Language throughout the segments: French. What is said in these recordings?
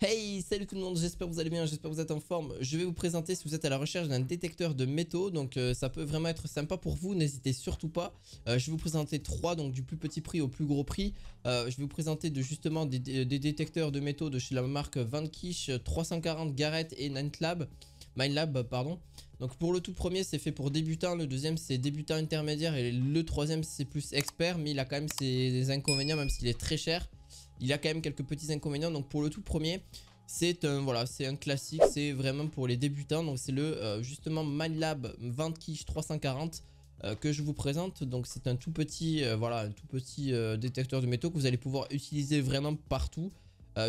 Hey, salut tout le monde, j'espère que vous allez bien, j'espère que vous êtes en forme. Je vais vous présenter si vous êtes à la recherche d'un détecteur de métaux, donc ça peut vraiment être sympa pour vous, n'hésitez surtout pas. Je vais vous présenter trois, donc du plus petit prix au plus gros prix. Je vais vous présenter justement des détecteurs de métaux de chez la marque Vanquish 340 Garrett et Minelab, pardon. Donc pour le tout premier c'est fait pour débutants, le deuxième c'est débutant intermédiaire et le troisième c'est plus expert, mais il a quand même ses inconvénients même s'il est très cher. Il a quand même quelques petits inconvénients. Donc pour le tout premier c'est un classique, c'est vraiment pour les débutants. Donc c'est le justement Minelab Vanquish 340 que je vous présente. Donc c'est un tout petit détecteur de métaux que vous allez pouvoir utiliser vraiment partout.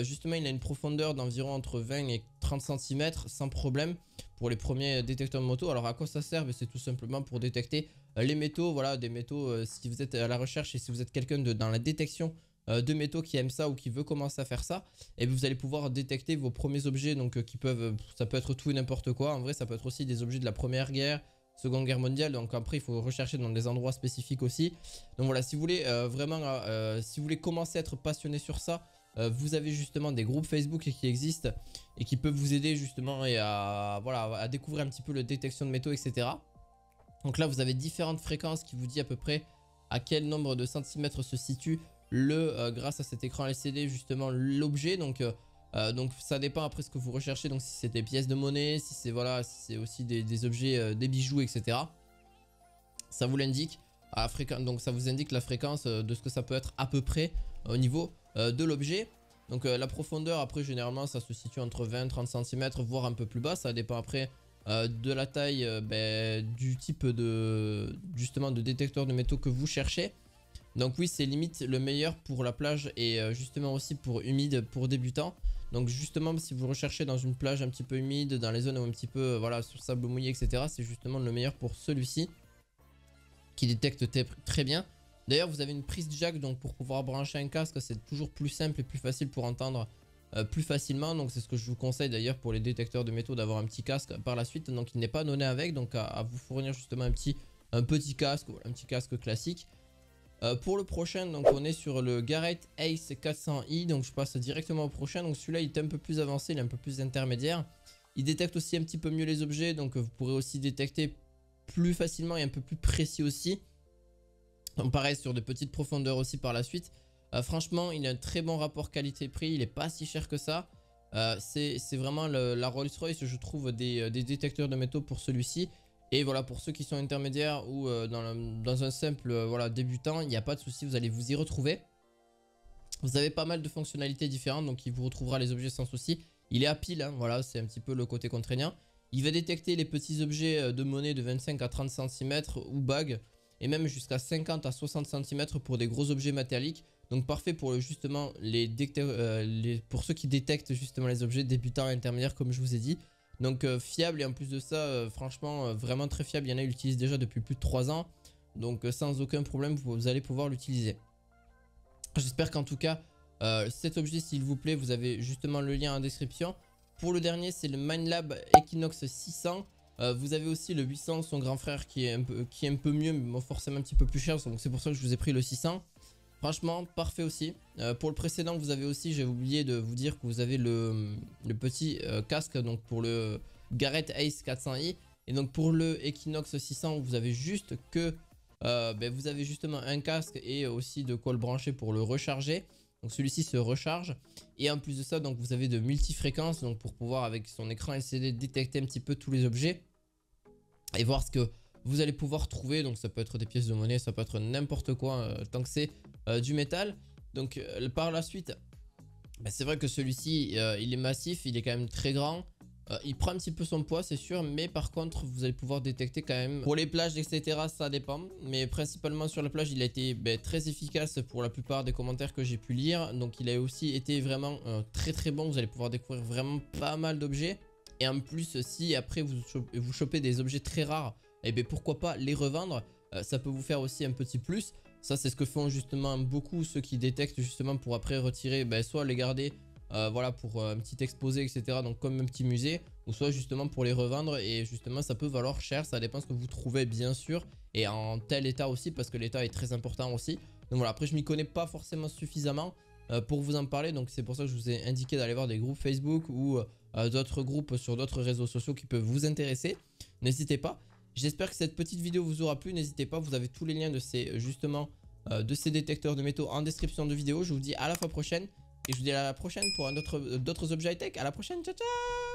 Justement il a une profondeur d'environ entre 20 et 30 cm sans problème pour les premiers détecteurs de métaux. Alors à quoi ça sert? C'est tout simplement pour détecter les métaux, voilà, des métaux. Si vous êtes à la recherche et si vous êtes quelqu'un dans la détection de métaux qui aime ça ou qui veut commencer à faire ça, et vous allez pouvoir détecter vos premiers objets, donc qui peuvent, ça peut être tout et n'importe quoi. En vrai ça peut être aussi des objets de la première guerre, seconde guerre mondiale, donc après il faut rechercher dans des endroits spécifiques aussi. Donc voilà, si vous voulez si vous voulez commencer à être passionné sur ça, vous avez justement des groupes Facebook qui existent et qui peuvent vous aider justement et à découvrir un petit peu la détection de métaux, etc. Donc là vous avez différentes fréquences qui vous dit à peu près à quel nombre de centimètres se situe grâce à cet écran LCD justement l'objet. Donc ça dépend après ce que vous recherchez, donc si c'est des pièces de monnaie, si c'est aussi des objets, des bijoux, etc. Ça vous l'indique à la fréquence, donc ça vous indique la fréquence de ce que ça peut être à peu près au niveau de l'objet. Donc la profondeur après généralement ça se situe entre 20 et 30 cm voire un peu plus bas, ça dépend après de la taille du type de détecteur de métaux que vous cherchez. Donc oui, c'est limite le meilleur pour la plage et justement aussi pour humide pour débutants. Donc justement si vous recherchez dans une plage un petit peu humide, dans les zones un petit peu sur sable mouillé, etc. c'est justement le meilleur pour celui-ci qui détecte très bien. D'ailleurs vous avez une prise jack, donc pour pouvoir brancher un casque c'est toujours plus simple et plus facile pour entendre plus facilement. Donc c'est ce que je vous conseille d'ailleurs pour les détecteurs de métaux, d'avoir un petit casque par la suite. Donc il n'est pas donné avec, donc à vous fournir justement un petit casque, un petit casque classique. Pour le prochain, donc on est sur le Garrett Ace 400i, donc je passe directement au prochain. Donc celui-là il est un peu plus avancé, il est un peu plus intermédiaire. Il détecte aussi un petit peu mieux les objets, donc vous pourrez aussi détecter plus facilement et un peu plus précis aussi. Donc pareil sur de petites profondeurs aussi par la suite. Franchement il a un très bon rapport qualité-prix, il est pas si cher que ça. C'est vraiment la Rolls-Royce je trouve des détecteurs de métaux pour celui-ci. Et voilà, pour ceux qui sont intermédiaires ou dans un simple débutant, il n'y a pas de souci, vous allez vous y retrouver. Vous avez pas mal de fonctionnalités différentes, donc il vous retrouvera les objets sans souci. Il est à pile, hein, voilà, c'est un petit peu le côté contraignant. Il va détecter les petits objets de monnaie de 25 à 30 cm ou bagues, et même jusqu'à 50 à 60 cm pour des gros objets métalliques. Donc parfait pour justement pour ceux qui détectent justement les objets débutants et intermédiaires comme je vous ai dit. Donc fiable, et en plus de ça franchement vraiment très fiable. Il y en a qui l'utilisent déjà depuis plus de 3 ans. Donc sans aucun problème vous allez pouvoir l'utiliser. J'espère qu'en tout cas cet objet s'il vous plaît, vous avez justement le lien en description. Pour le dernier c'est le Minelab Equinox 600. Vous avez aussi le 800, son grand frère qui est un peu mieux, mais bon, forcément un petit peu plus cher. Donc c'est pour ça que je vous ai pris le 600. Franchement parfait aussi. Pour le précédent vous avez aussi, j'ai oublié de vous dire que vous avez le petit casque, donc pour le Garrett Ace 400i. Et donc pour le Equinox 600 vous avez juste que vous avez justement un casque et aussi de quoi le brancher pour le recharger. Donc celui-ci se recharge. Et en plus de ça donc vous avez de multifréquences, donc pour pouvoir avec son écran LCD détecter un petit peu tous les objets et voir ce que vous allez pouvoir trouver. Donc ça peut être des pièces de monnaie, ça peut être n'importe quoi tant que c'est du métal. Donc par la suite c'est vrai que celui-ci il est massif, il est quand même très grand. Il prend un petit peu son poids c'est sûr, mais par contre vous allez pouvoir détecter quand même pour les plages, etc. ça dépend, mais principalement sur la plage il a été très efficace pour la plupart des commentaires que j'ai pu lire. Donc il a aussi été vraiment très bon, vous allez pouvoir découvrir vraiment pas mal d'objets. Et en plus si après vous chopez des objets très rares, et pourquoi pas les revendre, ça peut vous faire aussi un petit plus. Ça c'est ce que font justement beaucoup ceux qui détectent justement pour après retirer, soit les garder pour un petit exposé, etc. donc comme un petit musée, ou soit justement pour les revendre. Et justement ça peut valoir cher, ça dépend ce que vous trouvez bien sûr, et en tel état aussi parce que l'état est très important aussi. Donc voilà, après je m'y connais pas forcément suffisamment, pour vous en parler. Donc c'est pour ça que je vous ai indiqué d'aller voir des groupes Facebook ou d'autres groupes sur d'autres réseaux sociaux qui peuvent vous intéresser. N'hésitez pas. J'espère que cette petite vidéo vous aura plu. N'hésitez pas, vous avez tous les liens de ces de ces détecteurs de métaux en description de vidéo. Je vous dis à la fois prochaine et je vous dis à la prochaine pour d'autres objets high-tech. À la prochaine, ciao ciao.